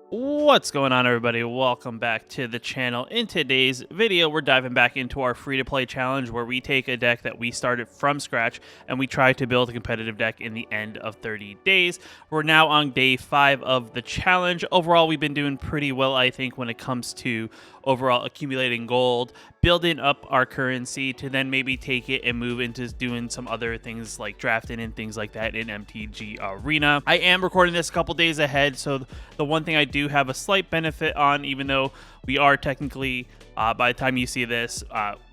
What's going on, everybody? Welcome back to the channel. In today's video, we're diving back into our free-to-play challenge where we take a deck that we started from scratch and we try to build a competitive deck in the end of 30 days. We're now on day 5 of the challenge. Overall, we've been doing pretty well, I think, when it comes to overall accumulating gold, building up our currency to then maybe take it and move into doing some other things like drafting and things like that in MTG Arena. I am recording this a couple days ahead, so the one thing I do have a slight benefit on, even though we are technically, by the time you see this,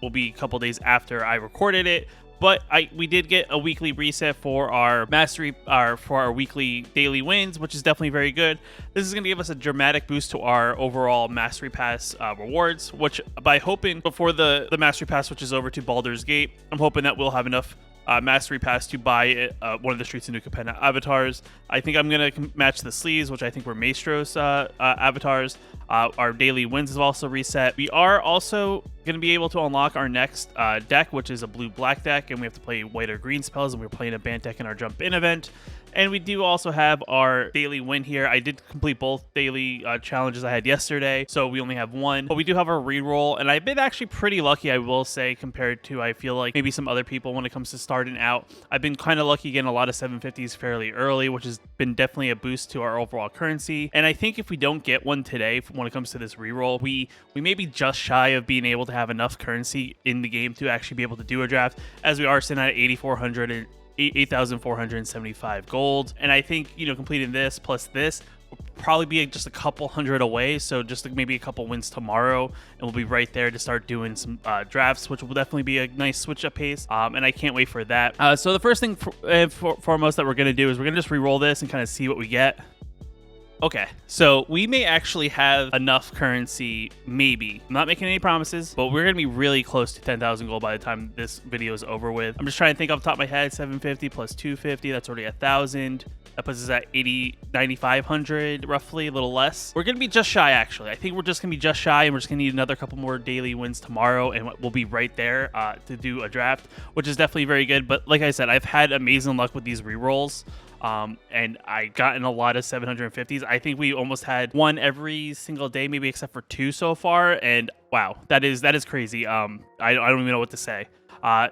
will be a couple days after I recorded it. But we did get a weekly reset for our mastery, for our weekly daily wins, which is definitely very good. This is going to give us a dramatic boost to our overall mastery pass rewards, which by hoping before the mastery pass switches over to Baldur's Gate, I'm hoping that we'll have enough mastery pass to buy one of the Streets of New Capenna avatars. I think I'm going to match the sleeves, which I think were Maestros avatars. Our daily wins is also reset. We are also going to be able to unlock our next deck, which is a blue-black deck, and we have to play white or green spells, and we're playing a Bant deck in our jump-in event. And we do also have our daily win here. I did complete both daily challenges I had yesterday, so we only have one. But we do have our reroll, and I've been actually pretty lucky, I will say, compared to, I feel like, maybe some other people when it comes to starting out. I've been kind of lucky getting a lot of 750s fairly early, which has been definitely a boost to our overall currency. And I think if we don't get one today, when it comes to this reroll, we may be just shy of being able to have enough currency in the game to actually be able to do a draft, as we are sitting at 8,400 and 8,475 gold. And I think, you know, completing this plus this will probably be just a couple hundred away. So just like maybe a couple wins tomorrow, and we'll be right there to start doing some drafts, which will definitely be a nice switch up pace. And I can't wait for that. So the first thing foremost that we're going to do is we're going to just re-roll this and kind of see what we get. Okay, so we may actually have enough currency, maybe. I'm not making any promises, but we're going to be really close to 10,000 gold by the time this video is over with. I'm just trying to think off the top of my head. 750 plus 250, that's already 1,000. That puts us at 9,500, roughly, a little less. We're going to be just shy, actually. I think we're just going to be just shy, and we're just going to need another couple more daily wins tomorrow, and we'll be right there to do a draft, which is definitely very good. But like I said, I've had amazing luck with these rerolls. And I gotten a lot of 750s. I think we almost had one every single day, maybe except for 2 so far. And wow, that is crazy. I don't even know what to say.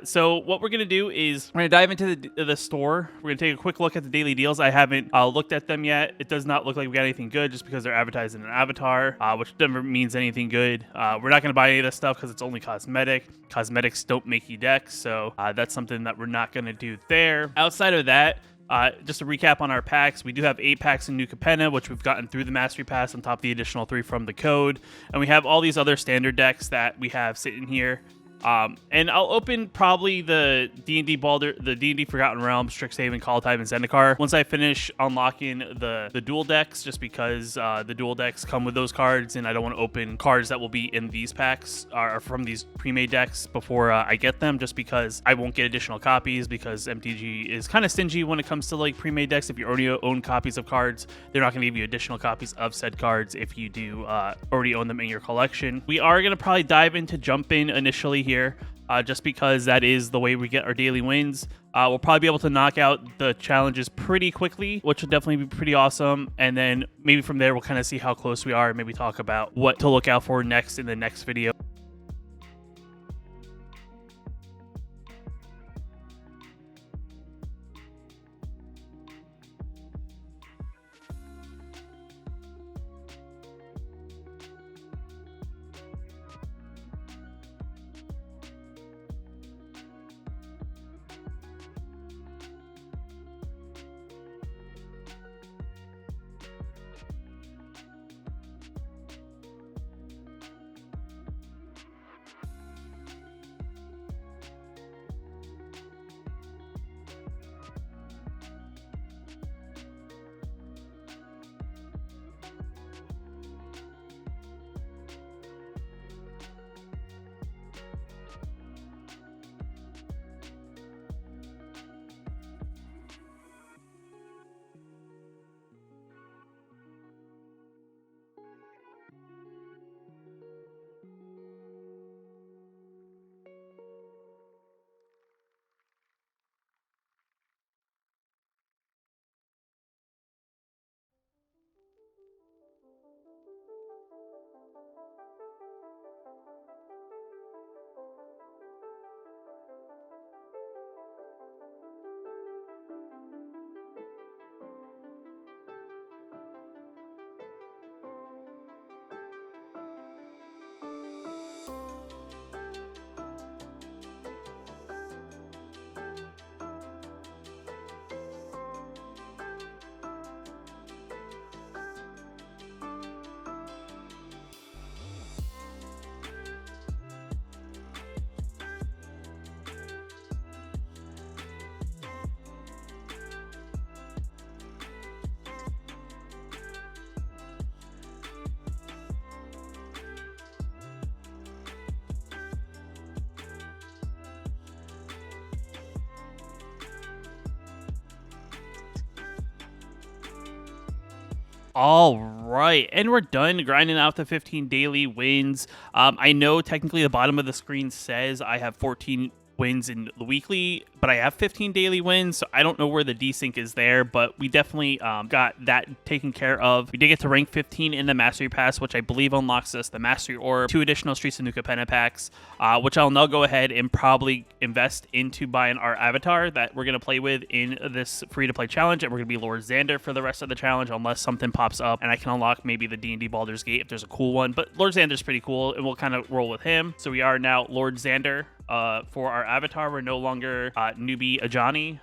So what we're going to do is we're going to dive into the store. We're going to take a quick look at the daily deals. I haven't looked at them yet. It does not look like we got anything good just because they're advertising an avatar, which never means anything good. We're not going to buy any of this stuff because it's only cosmetic. Cosmetics don't make you decks. So that's something that we're not going to do there. Outside of that, just to recap on our packs, we do have 8 packs in New Capenna, which we've gotten through the Mastery Pass on top of the additional 3 from the code. And we have all these other standard decks that we have sitting here. And I'll open probably the D&D Forgotten Realms, Strixhaven, Kaldheim, and Zendikar once I finish unlocking the dual decks, just because the dual decks come with those cards, and I don't want to open cards that will be in these packs or from these pre-made decks before I get them, just because I won't get additional copies, because MTG is kind of stingy when it comes to like pre-made decks. If you already own copies of cards, they're not going to give you additional copies of said cards if you do already own them in your collection. We are going to probably dive into Jump In initially here. Just because that is the way we get our daily wins. We'll probably be able to knock out the challenges pretty quickly, which will definitely be pretty awesome. And then maybe from there, we'll kind of see how close we are and maybe talk about what to look out for next in the next video. All right, and we're done grinding out the 15 daily wins. I know technically the bottom of the screen says I have 14 wins in the weekly, but I have 15 daily wins, so I don't know where the desync is there, but we definitely got that taken care of. We did get to rank 15 in the Mastery Pass, which I believe unlocks us the Mastery Orb, 2 additional Streets of New Capenna packs, which I'll now go ahead and probably invest into buying our avatar that we're going to play with in this free-to-play challenge, and we're going to be Lord Xander for the rest of the challenge, unless something pops up and I can unlock maybe the D&D Baldur's Gate if there's a cool one, but Lord Xander's pretty cool, and we'll kind of roll with him. So we are now Lord Xander. For our avatar, we're no longer newbie Ajani,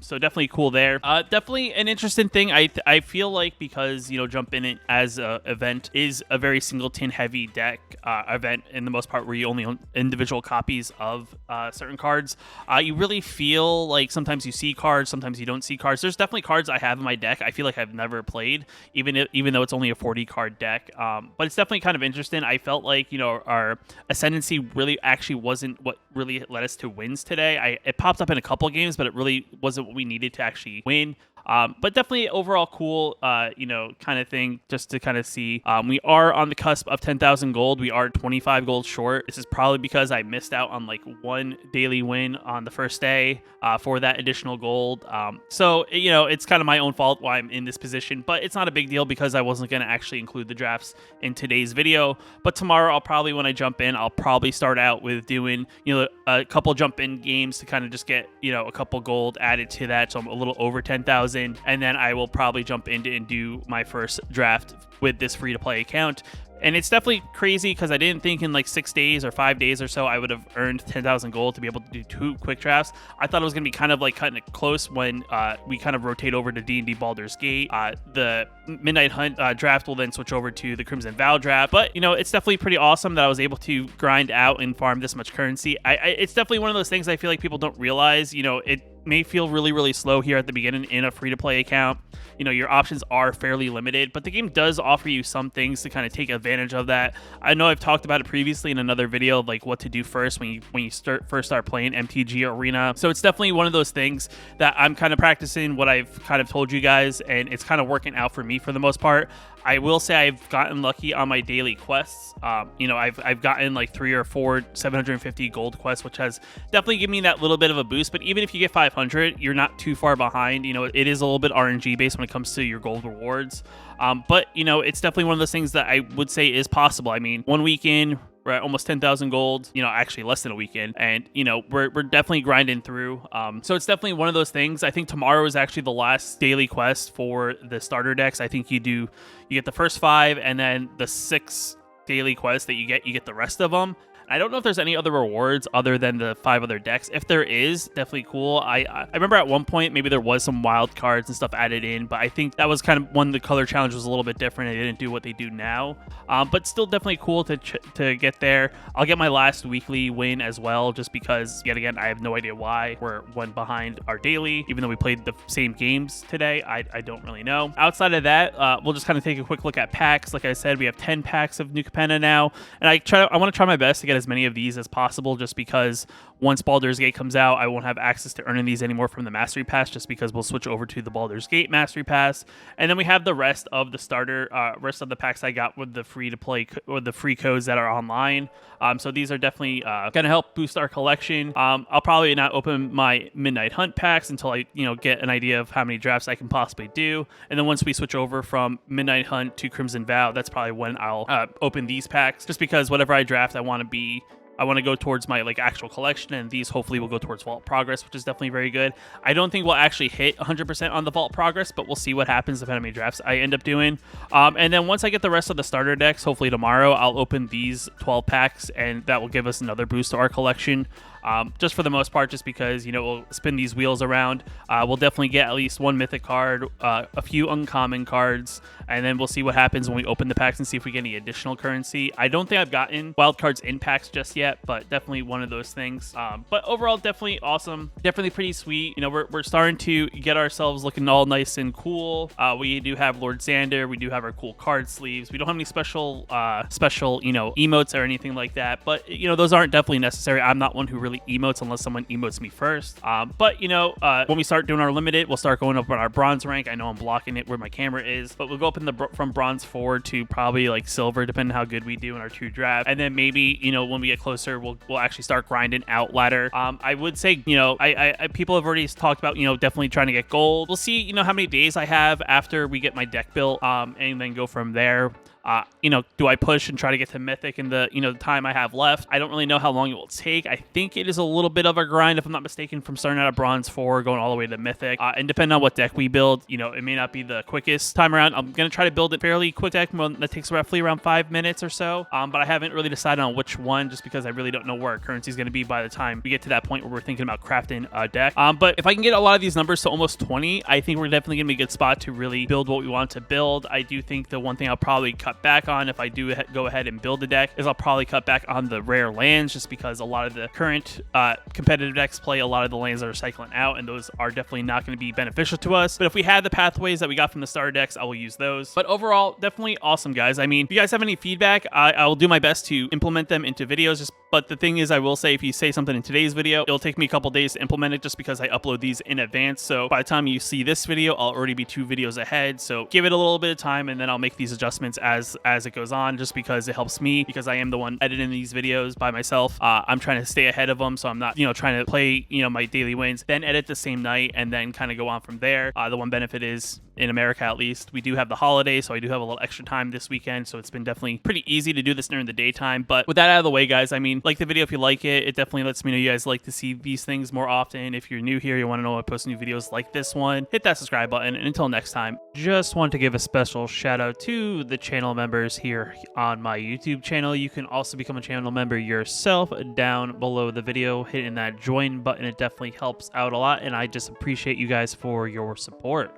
so definitely cool there. Definitely an interesting thing. I feel like because jump in it as a event is a very singleton heavy deck event in the most part, where you only own individual copies of certain cards. You really feel like sometimes you see cards, sometimes you don't see cards. There's definitely cards I have in my deck I feel like I've never played, even though it's only a 40 card deck. But it's definitely kind of interesting. I felt like our ascendancy really actually wasn't what really led us to wins today. It popped up in a couple of games, but it really wasn't what we needed to actually win. But definitely overall cool, kind of thing just to kind of see. We are on the cusp of 10,000 gold. We are 25 gold short. This is probably because I missed out on like one daily win on the first day for that additional gold. So, it's kind of my own fault why I'm in this position, but it's not a big deal because I wasn't going to actually include the drafts in today's video. But tomorrow when I jump in, I'll probably start out with doing, a couple jump in games to kind of just get, a couple gold added to that. So I'm a little over 10,000. And then I will probably jump into and do my first draft with this free-to-play account. And it's definitely crazy because I didn't think in like 6 days or 5 days or so I would have earned 10,000 gold to be able to do 2 quick drafts. I thought it was going to be kind of like cutting it close when we kind of rotate over to D&D Baldur's Gate. The Midnight Hunt draft will then switch over to the Crimson Vow draft. But, it's definitely pretty awesome that I was able to grind out and farm this much currency. It's definitely one of those things I feel like people don't realize. It may feel really, really slow here at the beginning in a free-to-play account. Your options are fairly limited, but the game does offer you some things to kind of take advantage of that. I know I've talked about it previously in another video, like what to do first when you first start playing MTG Arena. So it's definitely one of those things that I'm kind of practicing what I've kind of told you guys, and it's kind of working out for me for the most part. I will say I've gotten lucky on my daily quests. I've gotten like 3 or 4 750 gold quests, which has definitely given me that little bit of a boost. But even if you get 500, you're not too far behind. It is a little bit RNG based when it comes to your gold rewards. But it's definitely one of those things that I would say is possible. I mean, 1 week in, we're at almost 10,000 gold, actually less than a weekend. And, we're definitely grinding through. So it's definitely one of those things. I think tomorrow is actually the last daily quest for the starter decks. I think you get the first 5 and then the 6 daily quests that you get the rest of them. I don't know if there's any other rewards other than the 5 other decks. If there is, definitely cool. I remember at one point maybe there was some wild cards and stuff added in, but I think that was kind of when the color challenge was a little bit different. They didn't do what they do now, but still definitely cool to get there. I'll get my last weekly win as well, just because yet again I have no idea why we're 1 behind our daily, even though we played the same games today. I don't really know. Outside of that, we'll just kind of take a quick look at packs. Like I said, we have 10 packs of New Capenna now, and I want to try my best to get as many of these as possible, just because once Baldur's Gate comes out, I won't have access to earning these anymore from the Mastery Pass, just because we'll switch over to the Baldur's Gate Mastery Pass. And then we have the rest of the rest of the packs I got with the free-to-play or the free codes that are online. So these are definitely going to help boost our collection. I'll probably not open my Midnight Hunt packs until I get an idea of how many drafts I can possibly do. And then once we switch over from Midnight Hunt to Crimson Vow, that's probably when I'll open these packs, just because whatever I draft, I want to go towards my actual collection, and these hopefully will go towards Vault Progress, which is definitely very good. I don't think we'll actually hit 100% on the Vault Progress, but we'll see what happens depending on how many drafts I end up doing. And then once I get the rest of the starter decks, hopefully tomorrow, I'll open these 12 packs, and that will give us another boost to our collection. Just for the most part, just because, we'll spin these wheels around. We'll definitely get at least 1 mythic card, a few uncommon cards, and then we'll see what happens when we open the packs and see if we get any additional currency. I don't think I've gotten wild cards in packs just yet, but definitely one of those things. But overall, definitely awesome. Definitely pretty sweet. We're starting to get ourselves looking all nice and cool. We do have Lord Xander. We do have our cool card sleeves. We don't have any special emotes or anything like that, but those aren't definitely necessary. I'm not one who really necessarily emotes unless someone emotes me first. But you know, when we start doing our limited, we'll start going up on our bronze rank. I know I'm blocking it where my camera is, but we'll go up in the from bronze 4 to probably like silver, depending on how good we do in our 2 draft. And then maybe, you know, when we get closer, we'll actually start grinding out ladder. I would say, you know, I people have already talked about, you know, definitely trying to get gold. We'll see, you know, how many days I have after we get my deck built, and then go from there. You know, do I push and try to get to Mythic in the, you know, the time I have left? I don't really know how long it will take. I think it is a little bit of a grind, if I'm not mistaken, from starting out at Bronze 4, going all the way to Mythic. And depending on what deck we build, you know, it may not be the quickest time around. I'm going to try to build a fairly quick deck that takes roughly around 5 minutes or so. But I haven't really decided on which one, just because I really don't know where our currency is going to be by the time we get to that point where we're thinking about crafting a deck. But if I can get a lot of these numbers to almost 20, I think we're definitely going to be a good spot to really build what we want to build. I do think the one thing I'll probably cut back on if I do go ahead and build a deck is I'll probably cut back on the rare lands, just because a lot of the current competitive decks play a lot of the lands that are cycling out, and those are definitely not going to be beneficial to us. But if we had the pathways that we got from the starter decks, I will use those. But overall, definitely awesome, guys. I mean, if you guys have any feedback, I will do my best to implement them into videos. But the thing is, I will say, if you say something in today's video, it'll take me a couple days to implement it, just because I upload these in advance. So by the time you see this video, I'll already be 2 videos ahead. So give it a little bit of time, and then I'll make these adjustments as it goes on, just because it helps me, because I am the one editing these videos by myself. I'm trying to stay ahead of them, so I'm not, you know, trying to play, you know, my daily wins, then edit the same night, and then kind of go on from there. The one benefit is, in America at least, we do have the holiday, so I do have a little extra time this weekend, so it's been definitely pretty easy to do this during the daytime. But with that out of the way, guys, I mean, like the video if you like it. It definitely lets me know you guys like to see these things more often. If you're new here, you want to know I post new videos like this one, hit that subscribe button. And until next time, just want to give a special shout out to the channel members here on my YouTube channel. You can also become a channel member yourself down below the video, hitting that join button. It definitely helps out a lot, and I just appreciate you guys for your support.